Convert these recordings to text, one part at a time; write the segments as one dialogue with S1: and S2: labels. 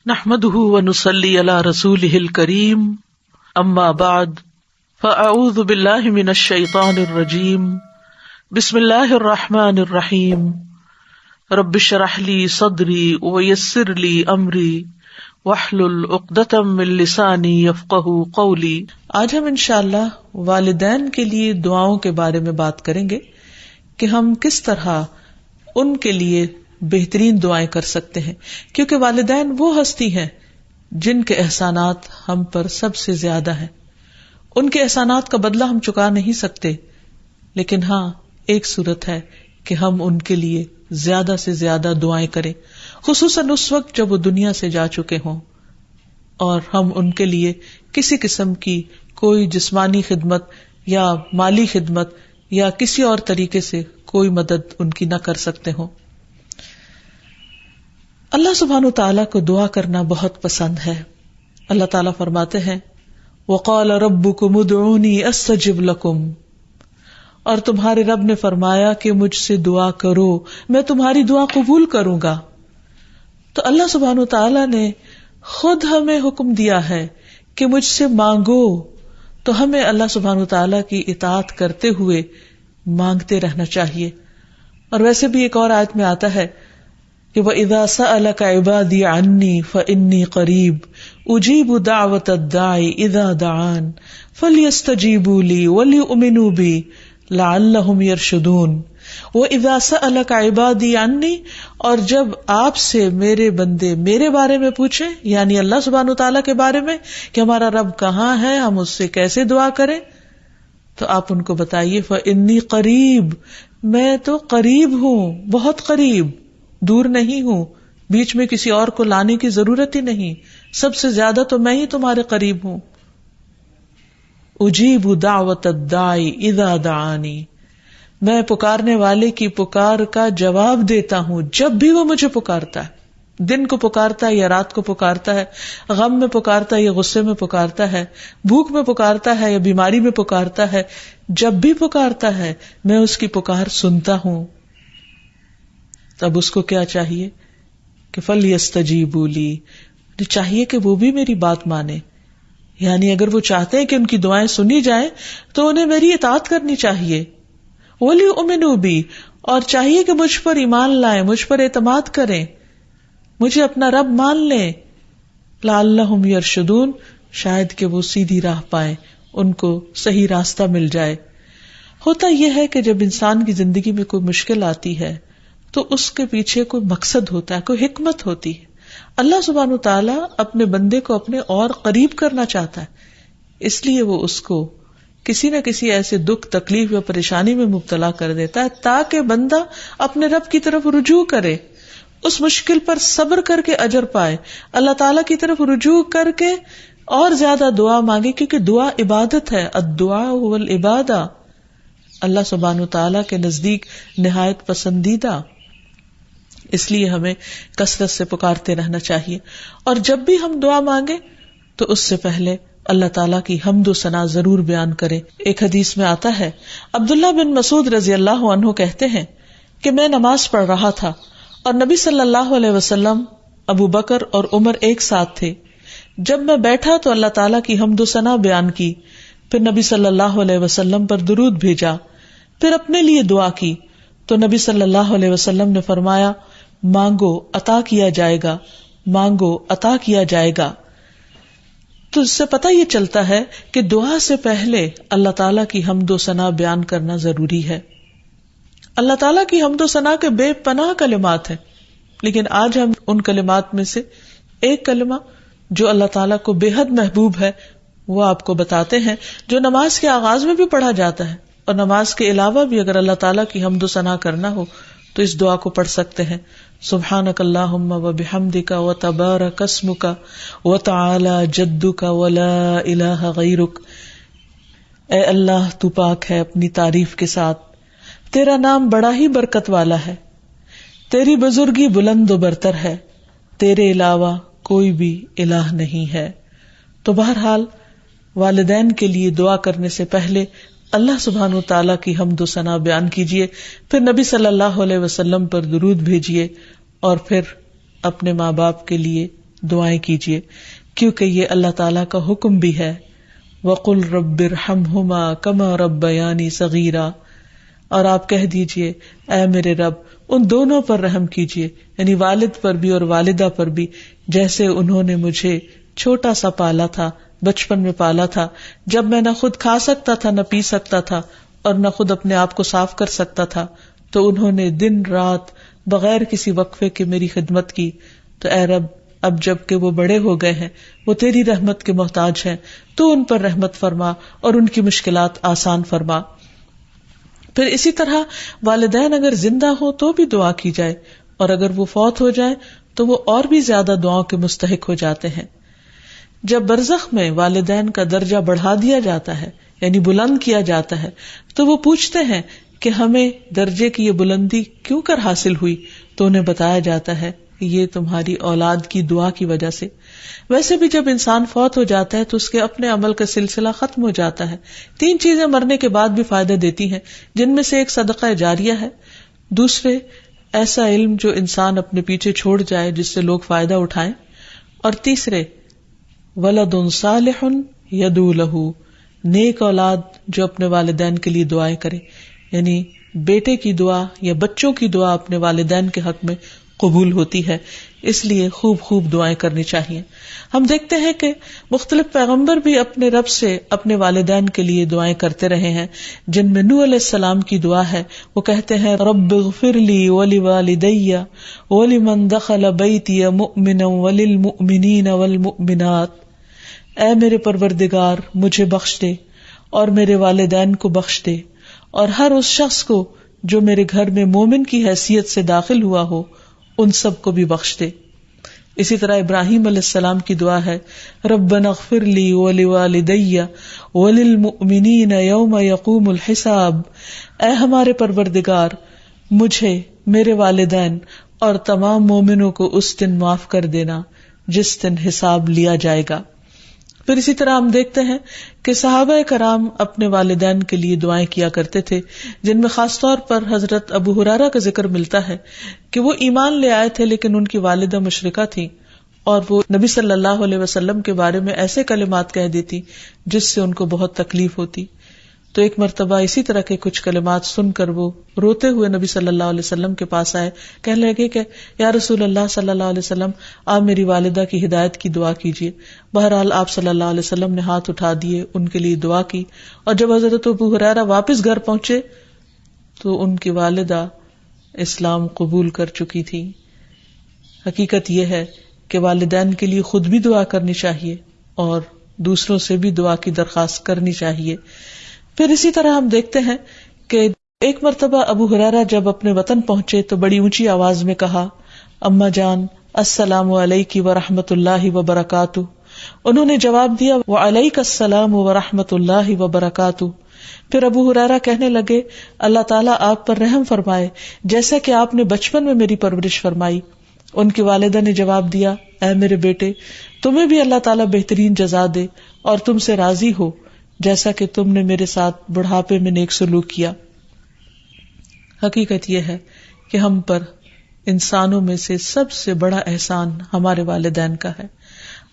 S1: نحمده ونصلي على رسوله الكريم اما بعد فاعوذ بالله من الشيطان الرجيم بسم الله الرحمن الرحيم رب اشرح لي صدري ويسر لي امري واحلل عقدة من لساني يفقهوا قولي۔
S2: آج ہم انشاءاللہ والدین کے لیے دعاؤں کے بارے میں بات کریں گے کہ ہم کس طرح ان کے لیے بہترین دعائیں کر سکتے ہیں، کیونکہ والدین وہ ہستی ہیں جن کے احسانات ہم پر سب سے زیادہ ہیں۔ ان کے احسانات کا بدلہ ہم چکا نہیں سکتے، لیکن ہاں ایک صورت ہے کہ ہم ان کے لیے زیادہ سے زیادہ دعائیں کریں، خصوصاً اس وقت جب وہ دنیا سے جا چکے ہوں اور ہم ان کے لیے کسی قسم کی کوئی جسمانی خدمت یا مالی خدمت یا کسی اور طریقے سے کوئی مدد ان کی نہ کر سکتے ہوں۔ اللہ سبحانہ وتعالیٰ کو دعا کرنا بہت پسند ہے۔ اللہ تعالیٰ فرماتے ہیں وَقَالَ رَبُّكُمُ ادْعُونِي أَسْتَجِبْ لَكُمْ، اور تمہارے رب نے فرمایا کہ مجھ سے دعا کرو، میں تمہاری دعا قبول کروں گا۔ تو اللہ سبحانہ وتعالیٰ نے خود ہمیں حکم دیا ہے کہ مجھ سے مانگو، تو ہمیں اللہ سبحانہ وتعالیٰ کی اطاعت کرتے ہوئے مانگتے رہنا چاہیے۔ اور ویسے بھی ایک اور آیت میں آتا ہے کہ وَإِذَا سَأَلَكَ عِبَادِي عَنِّي فَإِنِّي قَرِيبٌ أُجِيبُ دَعْوَةَ الدَّاعِ إِذَا دَعَانِ فَلْيَسْتَجِيبُوا لِي وَلْيُؤْمِنُوا بِي لَعَلَّهُمْ يَرْشُدُونَ۔ وَإِذَا سَأَلَكَ عِبَادِي عَنِّي، اور جب آپ سے میرے بندے میرے بارے میں پوچھیں، یعنی اللہ سبحانہ وتعالیٰ کے بارے میں کہ ہمارا رب کہاں ہے، ہم اس سے کیسے دعا کریں، تو آپ ان کو بتائیے فَإِنِّي قَرِيبٌ، میں تو قریب ہوں، بہت قریب، دور نہیں ہوں، بیچ میں کسی اور کو لانے کی ضرورت ہی نہیں، سب سے زیادہ تو میں ہی تمہارے قریب ہوں۔ اجیب دعوت الداعی اذا دعانی، میں پکارنے والے کی پکار کا جواب دیتا ہوں جب بھی وہ مجھے پکارتا ہے، دن کو پکارتا ہے یا رات کو پکارتا ہے، غم میں پکارتا ہے یا غصے میں پکارتا ہے، بھوک میں پکارتا ہے یا بیماری میں پکارتا ہے، جب بھی پکارتا ہے میں اس کی پکار سنتا ہوں۔ تب اس کو کیا چاہیے کہ فَلْيَسْتَجِيبُوا لِي، چاہیے کہ وہ بھی میری بات مانے، یعنی اگر وہ چاہتے ہیں کہ ان کی دعائیں سنی جائیں تو انہیں میری اطاعت کرنی چاہیے۔ وَلْيُؤْمِنُوا بِي، اور چاہیے کہ مجھ پر ایمان لائیں، مجھ پر اعتماد کریں، مجھے اپنا رب مان لیں۔ لَعَلَّهُمْ يَرْشُدُونَ، شاید کہ وہ سیدھی راہ پائیں، ان کو صحیح راستہ مل جائے۔ ہوتا یہ ہے کہ جب انسان کی زندگی میں کوئی مشکل آتی ہے تو اس کے پیچھے کوئی مقصد ہوتا ہے، کوئی حکمت ہوتی ہے۔ اللہ سبحانہ وتعالیٰ اپنے بندے کو اپنے اور قریب کرنا چاہتا ہے، اس لیے وہ اس کو کسی نہ کسی ایسے دکھ، تکلیف یا پریشانی میں مبتلا کر دیتا ہے تاکہ بندہ اپنے رب کی طرف رجوع کرے، اس مشکل پر صبر کر کے اجر پائے، اللہ تعالیٰ کی طرف رجوع کر کے اور زیادہ دعا مانگے، کیونکہ دعا عبادت ہے، الدعاء هو العبادہ، اللہ سبحانہ وتعالیٰ کے نزدیک نہایت پسندیدہ، اس لیے ہمیں کثرت سے پکارتے رہنا چاہیے۔ اور جب بھی ہم دعا مانگے تو اس سے پہلے اللہ تعالیٰ کی حمد و ثنا ضرور بیان کریں۔ ایک حدیث میں آتا ہے، عبداللہ بن مسعود رضی اللہ عنہ کہتے ہیں کہ میں نماز پڑھ رہا تھا اور نبی صلی اللہ علیہ وسلم، ابو بکر اور عمر ایک ساتھ تھے۔ جب میں بیٹھا تو اللہ تعالیٰ کی حمد و ثنا بیان کی، پھر نبی صلی اللہ علیہ وسلم پر درود بھیجا، پھر اپنے لیے دعا کی، تو نبی صلی اللہ علیہ وسلم نے فرمایا مانگو عطا کیا جائے گا، مانگو عطا کیا جائے گا۔ تو اس سے پتہ یہ چلتا ہے کہ دعا سے پہلے اللہ تعالیٰ کی حمد و ثنا بیان کرنا ضروری ہے۔ اللہ تعالیٰ کی حمد و ثنا کے بے پناہ کلمات ہیں، لیکن آج ہم ان کلمات میں سے ایک کلمہ جو اللہ تعالیٰ کو بے حد محبوب ہے وہ آپ کو بتاتے ہیں، جو نماز کے آغاز میں بھی پڑھا جاتا ہے، اور نماز کے علاوہ بھی اگر اللہ تعالیٰ کی حمد و ثنا کرنا ہو تو اس دعا کو پڑھ سکتے ہیں۔ سبحانک اللہم وبحمدک وتبارک اسمک وتعالی جدک ولا الہ غیرک، اے اللہ تو پاک ہے اپنی تعریف کے ساتھ، تیرا نام بڑا ہی برکت والا ہے، تیری بزرگی بلند و برتر ہے، تیرے علاوہ کوئی بھی الہ نہیں ہے۔ تو بہرحال والدین کے لیے دعا کرنے سے پہلے اللہ سبحانہ و تعالیٰ کی حمد و ثنا بیان کیجیے، پھر نبی صلی اللہ علیہ وسلم پر درود بھیجیے، اور پھر اپنے ماں باپ کے لیے دعائیں کیجیے، کیونکہ یہ اللہ تعالیٰ کا حکم بھی ہے، وَقُلْ رَبِّ ارْحَمْهُمَا كَمَا رَبَّيَانِي صَغِيرًا، اور آپ کہہ دیجئے اے میرے رب ان دونوں پر رحم کیجیے، یعنی والد پر بھی اور والدہ پر بھی، جیسے انہوں نے مجھے چھوٹا سا پالا تھا، بچپن میں پالا تھا، جب میں نہ خود کھا سکتا تھا نہ پی سکتا تھا اور نہ خود اپنے آپ کو صاف کر سکتا تھا، تو انہوں نے دن رات بغیر کسی وقفے کے میری خدمت کی. تو اے رب اب جب کہ وہ بڑے ہو گئے ہیں، وہ تیری رحمت کے محتاج ہیں، تو ان پر رحمت فرما اور ان کی مشکلات آسان فرما. پھر اسی طرح والدین اگر زندہ ہو تو بھی دعا کی جائے، اور اگر وہ فوت ہو جائے تو وہ اور بھی زیادہ دعاؤں کے مستحق ہو جاتے ہیں. جب برزخ میں والدین کا درجہ بڑھا دیا جاتا ہے، یعنی بلند کیا جاتا ہے، تو وہ پوچھتے ہیں کہ ہمیں درجے کی یہ بلندی کیوں کر حاصل ہوئی؟ تو انہیں بتایا جاتا ہے کہ یہ تمہاری اولاد کی دعا کی وجہ سے. ویسے بھی جب انسان فوت ہو جاتا ہے تو اس کے اپنے عمل کا سلسلہ ختم ہو جاتا ہے. 3 چیزیں مرنے کے بعد بھی فائدہ دیتی ہیں، جن میں سے ایک صدقہ جاریہ ہے، دوسرے ایسا علم جو انسان اپنے پیچھے چھوڑ جائے جس سے لوگ فائدہ اٹھائیں، اور تیسرے ولد صالح یدعو لہ، نیک اولاد جو اپنے والدین کے لیے دعائیں کرے، یعنی بیٹے کی دعا یا بچوں کی دعا اپنے والدین کے حق میں قبول ہوتی ہے. اس لیے خوب خوب دعائیں کرنی چاہیے. ہم دیکھتے ہیں کہ مختلف پیغمبر بھی اپنے رب سے اپنے والدین کے لیے دعائیں کرتے رہے ہیں، جن میں نوح علیہ السلام کی دعا ہے. وہ کہتے ہیں رب اغفر لی ولوالدی ولمن دخل بیتی مؤمنا وللمؤمنین والمؤمنات، اے میرے پروردگار مجھے بخش دے اور میرے والدین کو بخش دے اور ہر اس شخص کو جو میرے گھر میں مومن کی حیثیت سے داخل ہوا ہو ان سب کو بھی بخش دے. اسی طرح ابراہیم علیہ السلام کی دعا ہے ربنا اغفر لی ولوالدی وللمؤمنین یوم یقوم الحساب، اے ہمارے پروردگار مجھے، میرے والدین اور تمام مومنوں کو اس دن معاف کر دینا جس دن حساب لیا جائے گا. پھر اسی طرح ہم دیکھتے ہیں کہ صحابہ کرام اپنے والدین کے لیے دعائیں کیا کرتے تھے، جن میں خاص طور پر حضرت ابو ہریرہ کا ذکر ملتا ہے کہ وہ ایمان لے آئے تھے لیکن ان کی والدہ مشرکہ تھیں، اور وہ نبی صلی اللہ علیہ وسلم کے بارے میں ایسے کلمات کہہ دیتی جس سے ان کو بہت تکلیف ہوتی. تو ایک مرتبہ اسی طرح کے کچھ کلمات سن کر وہ روتے ہوئے نبی صلی اللہ علیہ وسلم کے پاس آئے، کہنے لگے کہ یا رسول اللہ صلی اللہ علیہ وسلم آپ میری والدہ کی ہدایت کی دعا کیجیے. بہرحال آپ صلی اللہ علیہ وسلم نے ہاتھ اٹھا دیے، ان کے لیے دعا کی، اور جب حضرت ابو ہریرہ واپس گھر پہنچے تو ان کی والدہ اسلام قبول کر چکی تھی. حقیقت یہ ہے کہ والدین کے لیے خود بھی دعا کرنی چاہیے اور دوسروں سے بھی دعا کی درخواست کرنی چاہیے. پھر اسی طرح ہم دیکھتے ہیں کہ ایک مرتبہ ابو ہریرہ جب اپنے وطن پہنچے تو بڑی اونچی آواز میں کہا اما جان السلام علیکی ورحمۃ اللہ وبرکاتہ. انہوں نے جواب دیا وعلیک السلام ورحمۃ اللہ وبرکاتہ. پھر ابو ہریرہ کہنے لگے اللہ تعالیٰ آپ پر رحم فرمائے جیسا کہ آپ نے بچپن میں میری پرورش فرمائی. ان کی والدہ نے جواب دیا اے میرے بیٹے تمہیں بھی اللہ تعالیٰ بہترین جزا دے اور تم سے راضی ہو جیسا کہ تم نے میرے ساتھ بڑھاپے میں نیک سلوک کیا. حقیقت یہ ہے کہ ہم پر انسانوں میں سے سب سے بڑا احسان ہمارے والدین کا ہے.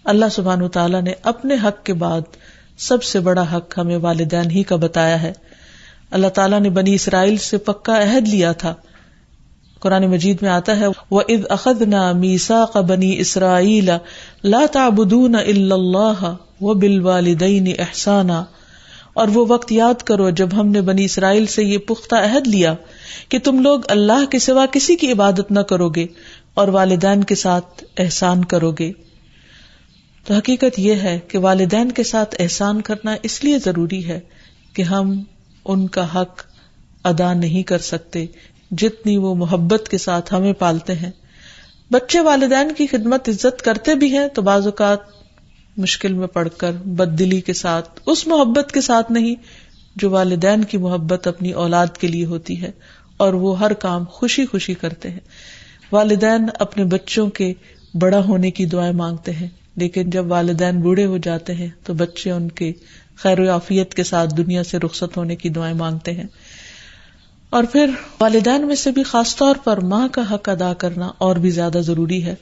S2: اللہ سبحانہ وتعالیٰ نے اپنے حق کے بعد سب سے بڑا حق ہمیں والدین ہی کا بتایا ہے. اللہ تعالیٰ نے بنی اسرائیل سے پکا عہد لیا تھا. قرآن مجید میں آتا ہے وَإِذْ أَخَذْنَا مِيثَاقَ بَنِي إِسْرَائِيلَ لَا تَعْبُدُونَ إِلَّا اللَّهَ وَبِالْوَالِدَيْنِ إِحْسَانًا. اور وہ وقت یاد کرو جب ہم نے بنی اسرائیل سے یہ پختہ عہد لیا کہ تم لوگ اللہ کے سوا کسی کی عبادت نہ کرو گے اور والدین کے ساتھ احسان کرو گے. تو حقیقت یہ ہے کہ والدین کے ساتھ احسان کرنا اس لیے ضروری ہے کہ ہم ان کا حق ادا نہیں کر سکتے جتنی وہ محبت کے ساتھ ہمیں پالتے ہیں. بچے والدین کی خدمت عزت کرتے بھی ہیں تو بعض اوقات مشکل میں پڑ کر بد دلی کے ساتھ، اس محبت کے ساتھ نہیں جو والدین کی محبت اپنی اولاد کے لیے ہوتی ہے، اور وہ ہر کام خوشی خوشی کرتے ہیں. والدین اپنے بچوں کے بڑا ہونے کی دعائیں مانگتے ہیں، لیکن جب والدین بوڑھے ہو جاتے ہیں تو بچے ان کے خیر و عافیت کے ساتھ دنیا سے رخصت ہونے کی دعائیں مانگتے ہیں. اور پھر والدین میں سے بھی خاص طور پر ماں کا حق ادا کرنا اور بھی زیادہ ضروری ہے،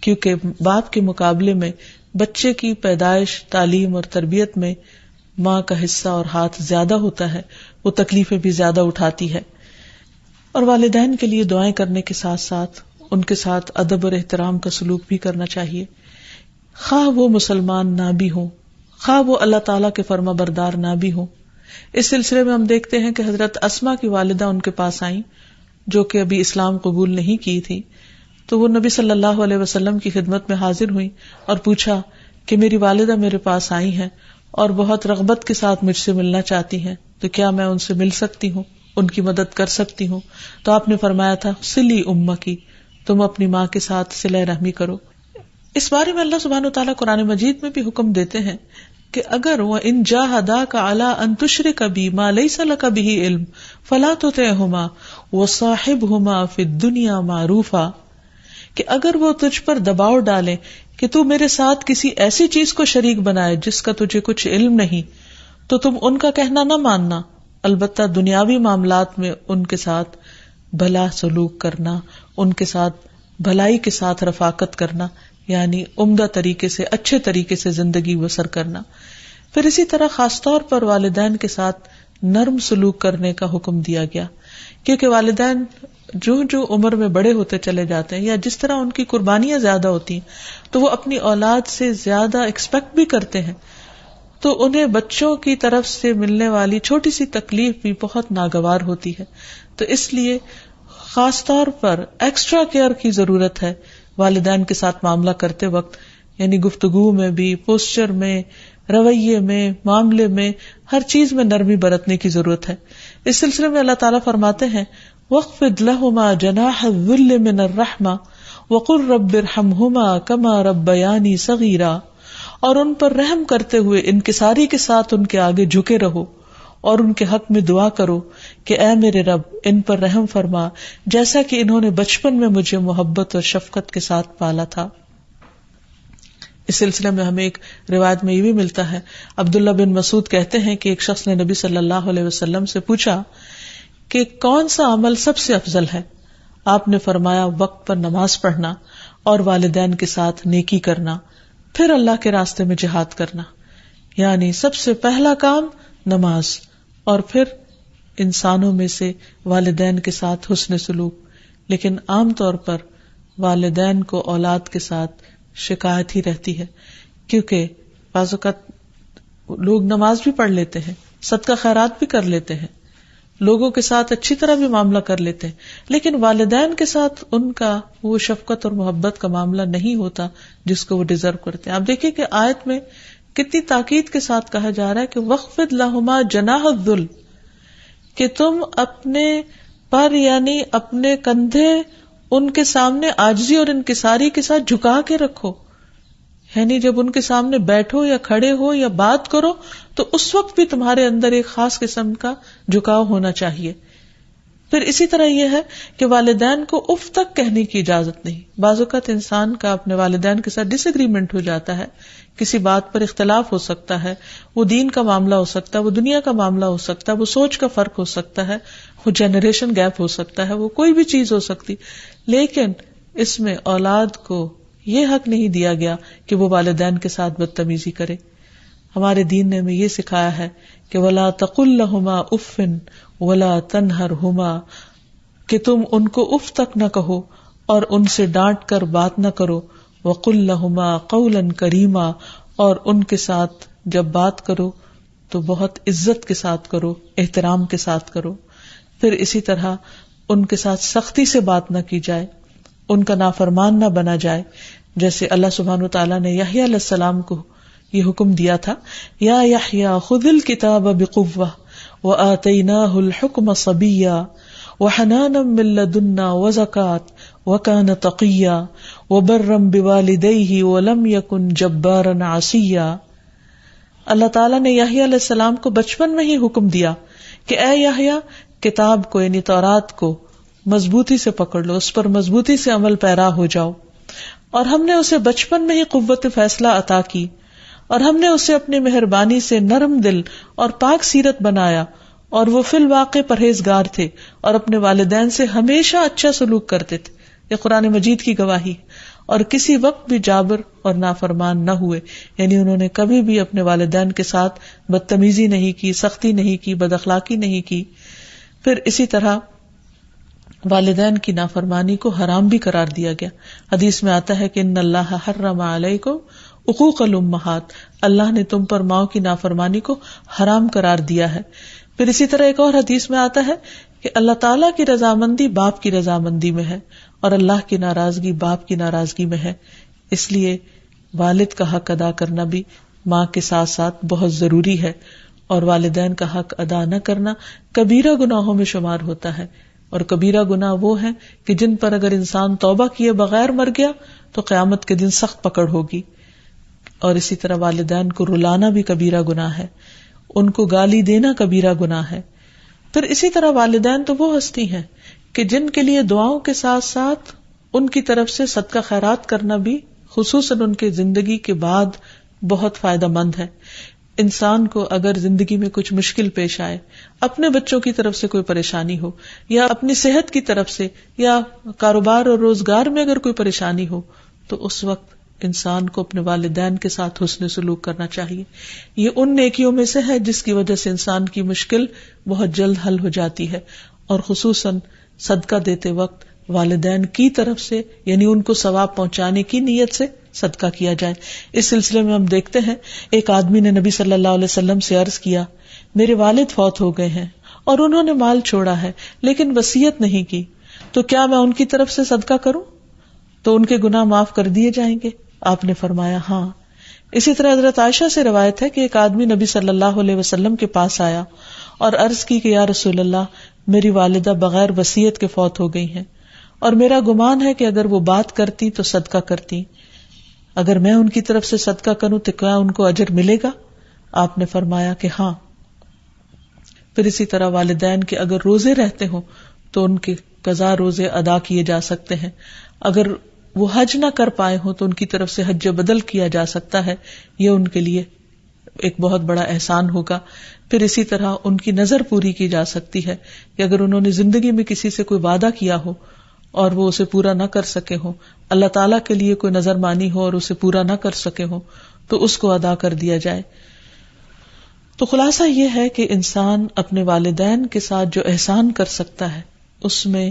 S2: کیونکہ باپ کے مقابلے میں بچے کی پیدائش، تعلیم اور تربیت میں ماں کا حصہ اور ہاتھ زیادہ ہوتا ہے، وہ تکلیفیں بھی زیادہ اٹھاتی ہے. اور والدین کے لیے دعائیں کرنے کے ساتھ ساتھ ان کے ساتھ ادب اور احترام کا سلوک بھی کرنا چاہیے، خواہ وہ مسلمان نہ بھی ہوں، خواہ وہ اللہ تعالیٰ کے فرما بردار نہ بھی ہوں. اس سلسلے میں ہم دیکھتے ہیں کہ حضرت اسما کی والدہ ان کے پاس آئیں جو کہ ابھی اسلام قبول نہیں کی تھی، تو وہ نبی صلی اللہ علیہ وسلم کی خدمت میں حاضر ہوئی اور پوچھا کہ میری والدہ میرے پاس آئی ہیں اور بہت رغبت کے ساتھ مجھ سے ملنا چاہتی ہیں، تو کیا میں ان سے مل سکتی ہوں، ان کی مدد کر سکتی ہوں؟ تو آپ نے فرمایا تھا صلی امکی، تم اپنی ماں کے ساتھ صلہ رحمی کرو. اس بارے میں اللہ سبحانہ وتعالیٰ قرآن مجید میں بھی حکم دیتے ہیں کہ اگر وَإِن جَاهَدَاكَ عَلَىٰ أَن تُشْرِكَ بِي مَا لَيْسَ لَكَ بِهِ عِلْمٌ فَلَا تُطِعْهُمَا وَصَاحِبْهُمَا فِي الدُّنْيَا مَعْرُوفًا، کہ اگر وہ تجھ پر دباؤ ڈالیں کہ تو میرے ساتھ کسی ایسی چیز کو شریک بنائے جس کا تجھے کچھ علم نہیں، تو تم ان کا کہنا نہ ماننا، البتہ دنیاوی معاملات میں ان کے ساتھ بھلا سلوک کرنا، ان کے ساتھ بھلائی کے ساتھ رفاقت کرنا، یعنی عمدہ طریقے سے، اچھے طریقے سے زندگی بسر کرنا. پھر اسی طرح خاص طور پر والدین کے ساتھ نرم سلوک کرنے کا حکم دیا گیا، کیونکہ والدین جو عمر میں بڑے ہوتے چلے جاتے ہیں یا جس طرح ان کی قربانیاں زیادہ ہوتی ہیں تو وہ اپنی اولاد سے زیادہ ایکسپیکٹ بھی کرتے ہیں، تو انہیں بچوں کی طرف سے ملنے والی چھوٹی سی تکلیف بھی بہت ناگوار ہوتی ہے. تو اس لیے خاص طور پر ایکسٹرا کیئر کی ضرورت ہے والدین کے ساتھ معاملہ کرتے وقت، یعنی گفتگو میں بھی، پوسچر میں، رویے میں، معاملے میں، ہر چیز میں نرمی برتنے کی ضرورت ہے. اس سلسلے میں اللہ تعالیٰ فرماتے ہیں وَاخْفِضْ لَهُمَا جَنَاحَ الذُّلِّ مِنَ الرَّحْمَةِ وَقُلْ رَبِّ ارْحَمْهُمَا كَمَا رَبَّيَانِي صَغِيرًا، اور ان پر رحم کرتے ہوئے انکساری کے ساتھ ان کے آگے جھکے رہو اور ان کے حق میں دعا کرو کہ اے میرے رب ان پر رحم فرما جیسا کہ انہوں نے بچپن میں مجھے محبت اور شفقت کے ساتھ پالا تھا. اس سلسلے میں ہمیں ایک روایت میں یہ بھی ملتا ہے، عبداللہ بن مسعود کہتے ہیں کہ ایک شخص نے نبی صلی اللہ علیہ وسلم سے پوچھا کہ کون سا عمل سب سے افضل ہے؟ آپ نے فرمایا وقت پر نماز پڑھنا اور والدین کے ساتھ نیکی کرنا، پھر اللہ کے راستے میں جہاد کرنا. یعنی سب سے پہلا کام نماز، اور پھر انسانوں میں سے والدین کے ساتھ حسن سلوک. لیکن عام طور پر والدین کو اولاد کے ساتھ شکایت ہی رہتی ہے، کیونکہ بعض اوقات لوگ نماز بھی پڑھ لیتے ہیں، صدقہ خیرات بھی کر لیتے ہیں، لوگوں کے ساتھ اچھی طرح بھی معاملہ کر لیتے ہیں، لیکن والدین کے ساتھ ان کا وہ شفقت اور محبت کا معاملہ نہیں ہوتا جس کو وہ ڈیزرو کرتے ہیں. آپ دیکھیں کہ آیت میں کتنی تاکید کے ساتھ کہا جا رہا ہے کہ وَاخْفِضْ لَهُمَا جَنَاحَ الذُّلِّ، کہ تم اپنے پر یعنی اپنے کندھے ان کے سامنے عاجزی اور انکساری کے ساتھ جھکا کے رکھو. یعنی جب ان کے سامنے بیٹھو یا کھڑے ہو یا بات کرو تو اس وقت بھی تمہارے اندر ایک خاص قسم کا جھکاؤ ہونا چاہیے. پھر اسی طرح یہ ہے کہ والدین کو اف تک کہنے کی اجازت نہیں. بعض اوقات انسان کا اپنے والدین کے ساتھ ڈس ایگریمنٹ ہو جاتا ہے، کسی بات پر اختلاف ہو سکتا ہے، وہ دین کا معاملہ ہو سکتا ہے، وہ دنیا کا معاملہ ہو سکتا ہے، وہ سوچ کا فرق ہو سکتا ہے، وہ جنریشن گیپ ہو سکتا ہے، وہ کوئی بھی چیز ہو سکتی، لیکن اس میں اولاد کو یہ حق نہیں دیا گیا کہ وہ والدین کے ساتھ بدتمیزی کرے. ہمارے دین نے ہمیں یہ سکھایا ہے کہ وَلَا تَقُلْ لَهُمَا أُفٍّ وَلَا تَنْهَرْهُمَا، کہ تم ان کو اف تک نہ کہو اور ان سے ڈانٹ کر بات نہ کرو. وَقُلْ لَهُمَا قَوْلًا كَرِيمًا، اور ان کے ساتھ جب بات کرو تو بہت عزت کے ساتھ کرو، احترام کے ساتھ کرو. پھر اسی طرح ان کے ساتھ سختی سے بات نہ کی جائے، ان کا نافرمان نہ بنا جائے، جیسے اللہ سبحانہ وتعالیٰ نے یحییٰ علیہ السلام کو یہ حکم دیا تھا، یا یحییٰ خذ الکتاب بقوۃ وآتیناہ الحکم صبیا وحنانا من لدنا وزکاۃ وکان تقیا وبرا بوالدیہ ولم یکن جبارا عصیا. اللہ تعالیٰ نے یحییٰ علیہ السلام کو بچپن میں ہی حکم دیا کہ اے یحییٰ کتاب کو یعنی تورات کو مضبوطی سے پکڑ لو، اس پر مضبوطی سے عمل پیرا ہو جاؤ. اور ہم نے اسے بچپن میں ہی قوت فیصلہ عطا کی، اور ہم نے اسے اپنی مہربانی سے نرم دل اور پاک سیرت بنایا، اور وہ فی الواقع پرہیزگار تھے اور اپنے والدین سے ہمیشہ اچھا سلوک کرتے تھے. یہ قرآن مجید کی گواہی. اور کسی وقت بھی جابر اور نافرمان نہ ہوئے، یعنی انہوں نے کبھی بھی اپنے والدین کے ساتھ بدتمیزی نہیں کی، سختی نہیں کی، بد اخلاقی نہیں کی. پھر اسی طرح والدین کی نافرمانی کو حرام بھی قرار دیا گیا. حدیث میں آتا ہے کہ ان اللہ حرم علیکم حقوق الامہات، اللہ نے تم پر ماؤں کی نافرمانی کو حرام قرار دیا ہے. پھر اسی طرح ایک اور حدیث میں آتا ہے کہ اللہ تعالیٰ کی رضامندی باپ کی رضامندی میں ہے اور اللہ کی ناراضگی باپ کی ناراضگی میں ہے. اس لیے والد کا حق ادا کرنا بھی ماں کے ساتھ ساتھ بہت ضروری ہے، اور والدین کا حق ادا نہ کرنا کبیرہ گناہوں میں شمار ہوتا ہے. اور کبیرہ گناہ وہ ہیں کہ جن پر اگر انسان توبہ کیے بغیر مر گیا تو قیامت کے دن سخت پکڑ ہوگی. اور اسی طرح والدین کو رلانا بھی کبیرہ گناہ ہے، ان کو گالی دینا کبیرہ گناہ ہے. پھر اسی طرح والدین تو وہ ہستی ہیں کہ جن کے لیے دعاؤں کے ساتھ ساتھ ان کی طرف سے صدقہ خیرات کرنا بھی خصوصاً ان کے زندگی کے بعد بہت فائدہ مند ہے. انسان کو اگر زندگی میں کچھ مشکل پیش آئے، اپنے بچوں کی طرف سے کوئی پریشانی ہو، یا اپنی صحت کی طرف سے، یا کاروبار اور روزگار میں اگر کوئی پریشانی ہو، تو اس وقت انسان کو اپنے والدین کے ساتھ حسن سلوک کرنا چاہیے. یہ ان نیکیوں میں سے ہے جس کی وجہ سے انسان کی مشکل بہت جلد حل ہو جاتی ہے. اور خصوصاً صدقہ دیتے وقت والدین کی طرف سے، یعنی ان کو ثواب پہنچانے کی نیت سے صدقہ کیا جائے. اس سلسلے میں ہم دیکھتے ہیں ایک آدمی نے نبی صلی اللہ علیہ وسلم سے عرض کیا، میرے والد فوت ہو گئے ہیں اور انہوں نے مال چھوڑا ہے لیکن وصیت نہیں کی، تو کیا میں ان کی طرف سے صدقہ کروں تو ان کے گناہ معاف کر دیے جائیں گے؟ آپ نے فرمایا ہاں. اسی طرح حضرت عائشہ سے روایت ہے کہ ایک آدمی نبی صلی اللہ علیہ وسلم کے پاس آیا اور عرض کی کہ یا رسول اللہ، میری والدہ بغیر وصیت کے فوت ہو گئی ہیں اور میرا گمان ہے کہ اگر وہ بات کرتی تو صدقہ کرتی، اگر میں ان کی طرف سے صدقہ کروں تو کیا ان کو اجر ملے گا؟ آپ نے فرمایا کہ ہاں. پھر اسی طرح والدین کے اگر روزے رہتے ہوں تو ان کے قضا روزے ادا کیے جا سکتے ہیں. اگر وہ حج نہ کر پائے ہوں تو ان کی طرف سے حج بدل کیا جا سکتا ہے، یہ ان کے لیے ایک بہت بڑا احسان ہوگا. پھر اسی طرح ان کی نظر پوری کی جا سکتی ہے کہ اگر انہوں نے زندگی میں کسی سے کوئی وعدہ کیا ہو اور وہ اسے پورا نہ کر سکے ہوں، اللہ تعالیٰ کے لیے کوئی نظر مانی ہو اور اسے پورا نہ کر سکے ہوں، تو اس کو ادا کر دیا جائے. تو خلاصہ یہ ہے کہ انسان اپنے والدین کے ساتھ جو احسان کر سکتا ہے اس میں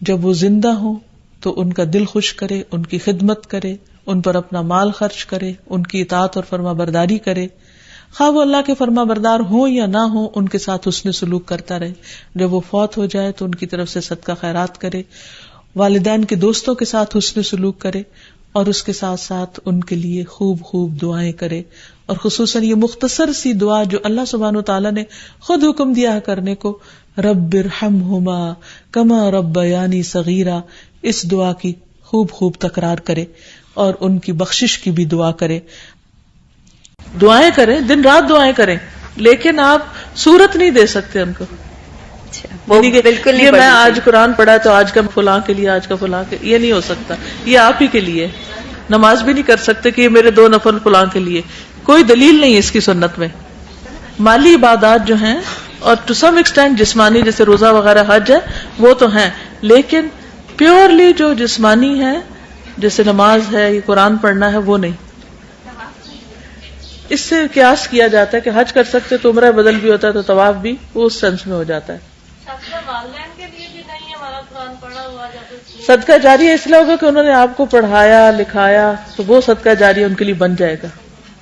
S2: جب وہ زندہ ہوں تو ان کا دل خوش کرے، ان کی خدمت کرے، ان پر اپنا مال خرچ کرے، ان کی اطاعت اور فرما برداری کرے، خواہ وہ اللہ کے فرما بردار ہوں یا نہ ہوں، ان کے ساتھ حسن سلوک کرتا رہے. جب وہ فوت ہو جائے تو ان کی طرف سے صدقہ خیرات کرے، والدین کے دوستوں کے ساتھ حسن سلوک کرے، اور اس کے ساتھ ساتھ ان کے لیے خوب خوب دعائیں کرے. اور خصوصاً یہ مختصر سی دعا جو اللہ سبحانہ وتعالی نے خود حکم دیا ہے کرنے کو، رب ارحمہما کما ربیانی صغیرا، اس دعا کی خوب خوب تکرار کرے اور ان کی بخشش کی بھی دعا کرے. دعائیں کریں، دن رات دعائیں کریں، لیکن آپ صورت نہیں دے سکتے ان کو. بالکل نہیں، میں آج قرآن پڑھا تو آج کا فلاں کے لیے، آج کا فلاں کے، یہ نہیں ہو سکتا. یہ آپ ہی کے لیے. نماز بھی نہیں کر سکتے کہ یہ میرے 2 نفل فلاں کے لیے، کوئی دلیل نہیں اس کی سنت میں. مالی عبادات جو ہیں اور ٹو سم ایکسٹینٹ جسمانی، جیسے روزہ وغیرہ، حج ہے، وہ تو ہیں، لیکن پیورلی جو جسمانی ہے جیسے نماز ہے، یہ قرآن پڑھنا ہے، وہ نہیں. اس سے قیاس کیا جاتا ہے کہ حج کر سکتے تو عمرہ بدل بھی ہوتا ہے تو طواف بھی اس سینس میں ہو جاتا ہے. صدقہ جاریہ اس لیے ہوگا کہ انہوں نے آپ کو پڑھایا لکھایا تو وہ صدقہ جاریہ ان کے لیے بن جائے گا.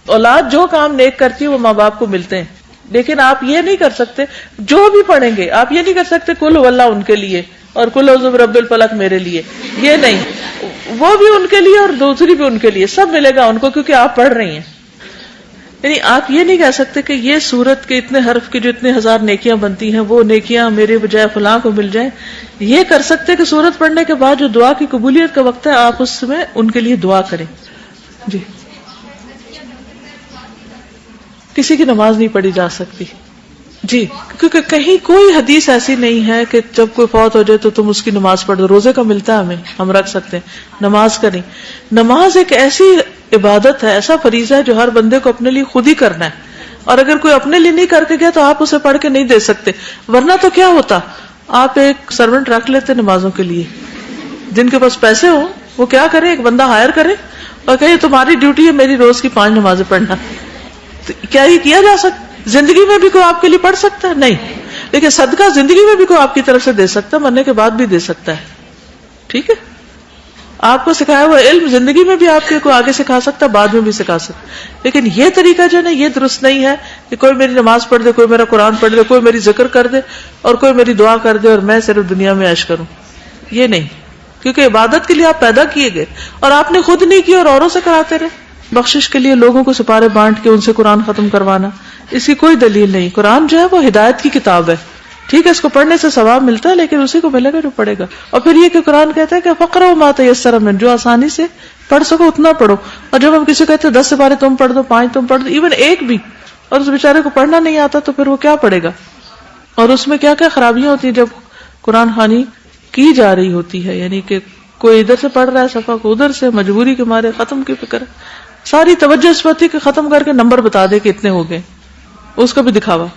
S2: اولاد جو کام نیک کرتی ہے وہ ماں باپ کو ملتے ہیں، لیکن آپ یہ نہیں کر سکتے، جو بھی پڑھیں گے آپ یہ نہیں کر سکتے کل واللہ ان کے لیے اور کل اعوذ برب الفلق میرے لیے، یہ نہیں. وہ بھی ان کے لیے اور دوسری بھی ان کے لیے، سب ملے گا ان کو کیونکہ آپ پڑھ رہی ہیں. یعنی آپ یہ نہیں کہہ سکتے کہ یہ سورت کے اتنے حرف کی جو اتنے 1000 نیکیاں بنتی ہیں وہ نیکیاں میرے بجائے فلاں کو مل جائیں. یہ کر سکتے کہ سورت پڑھنے کے بعد جو دعا کی قبولیت کا وقت ہے آپ اس میں ان کے لیے دعا کریں. جی، کسی کی نماز نہیں پڑھی جا سکتی. جی، کیونکہ کہیں کوئی حدیث ایسی نہیں ہے کہ جب کوئی فوت ہو جائے تو تم اس کی نماز پڑھ دو. روزے کا ملتا ہے ہمیں، ہم رکھ سکتے ہیں، نماز کا نہیں. نماز ایک ایسی عبادت ہے، ایسا فریضہ ہے جو ہر بندے کو اپنے لیے خود ہی کرنا ہے، اور اگر کوئی اپنے لیے نہیں کر کے گیا تو آپ اسے پڑھ کے نہیں دے سکتے. ورنہ تو کیا ہوتا، آپ ایک سرونٹ رکھ لیتے نمازوں کے لیے، جن کے پاس پیسے ہوں وہ کیا کرے؟ ایک بندہ ہائر کرے اور کہے تمہاری ڈیوٹی ہے میری روز کی 5 نمازیں پڑھنا. تو کیا یہ کیا جا سکتا؟ زندگی میں بھی کوئی آپ کے لیے پڑھ سکتا ہے؟ نہیں. لیکن صدقہ زندگی میں بھی کوئی آپ کی طرف سے دے سکتا ہے, مرنے کے بعد بھی دے سکتا ہے. ٹھیک ہے, آپ کو سکھایا ہوا علم زندگی میں بھی آپ کے کو آگے سکھا سکتا ہے, بعد میں بھی سکھا سکتا. لیکن یہ طریقہ جو ہے نا, یہ درست نہیں ہے کہ کوئی میری نماز پڑھ دے, کوئی میرا قرآن پڑھ دے, کوئی میری ذکر کر دے اور کوئی میری دعا کر دے اور میں صرف دنیا میں عیش کروں. یہ نہیں, کیونکہ عبادت کے لیے آپ پیدا کیے گئے اور آپ نے خود نہیں کی اور اوروں سے کراتے رہے. بخشش کے لیے لوگوں کو سپارے بانٹ کے ان سے قرآن ختم کروانا, اس کی کوئی دلیل نہیں. قرآن جو ہے وہ ہدایت کی کتاب ہے, ٹھیک ہے, اس کو پڑھنے سے ثواب ملتا ہے, لیکن اسی کو ملے گا جو پڑھے گا. اور پھر یہ کہ قرآن کہتا ہے کہ فقرؤ ما تیسر منہ, جو آسانی سے پڑھ سکو اتنا پڑھو. اور جب ہم کسی کو کہتے ہیں 10 سپارے تم پڑھ دو, 5 تم پڑھ دو, ایون ایک بھی, اور اس بیچارے کو پڑھنا نہیں آتا تو پھر وہ کیا پڑھے گا؟ اور اس میں کیا کیا خرابیاں ہوتی ہیں جب قرآن خوانی کی جا رہی ہوتی ہے. یعنی کہ کوئی ادھر سے پڑھ رہا ہے صفحہ کو ادھر سے, مجبوری کے مارے ختم کی فکر ہے, ساری توجہ اس پر تھی کہ ختم کر کے نمبر بتا دے کہ اتنے ہو گئے, اس کا بھی دکھاوا.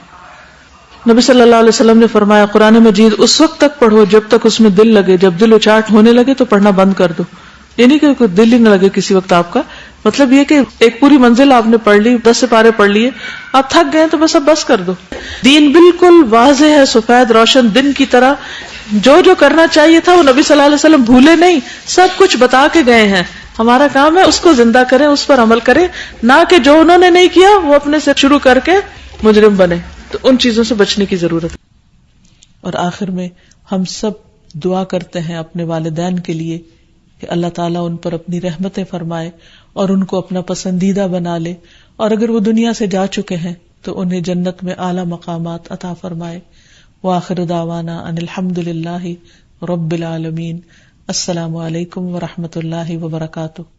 S2: نبی صلی اللہ علیہ وسلم نے فرمایا قرآن مجید اس وقت تک پڑھو جب تک اس میں دل لگے, جب دل اچاٹ ہونے لگے تو پڑھنا بند کر دو. یعنی کہ کوئی دل ہی نہ لگے کسی وقت آپ کا. مطلب یہ کہ ایک پوری منزل آپ نے پڑھ لی, 10 سپارے پڑھ لیے, آپ تھک گئے تو بس اب بس کر دو. دین بالکل واضح ہے, سفید روشن دن کی طرح. جو کرنا چاہیے تھا وہ نبی صلی اللہ علیہ وسلم بھولے نہیں, سب کچھ بتا کے گئے ہیں. ہمارا کام ہے اس کو زندہ کریں, اس پر عمل کریں, نہ کہ جو انہوں نے نہیں کیا وہ اپنے سے شروع کر کے مجرم بنے. تو ان چیزوں سے بچنے کی ضرورت ہے. اور آخر میں ہم سب دعا کرتے ہیں اپنے والدین کے لیے کہ اللہ تعالیٰ ان پر اپنی رحمتیں فرمائے اور ان کو اپنا پسندیدہ بنا لے, اور اگر وہ دنیا سے جا چکے ہیں تو انہیں جنت میں اعلیٰ مقامات عطا فرمائے. وآخر دعوانا ان الحمد للہ رب العالمین. السلام علیکم ورحمۃ اللہ وبرکاتہ.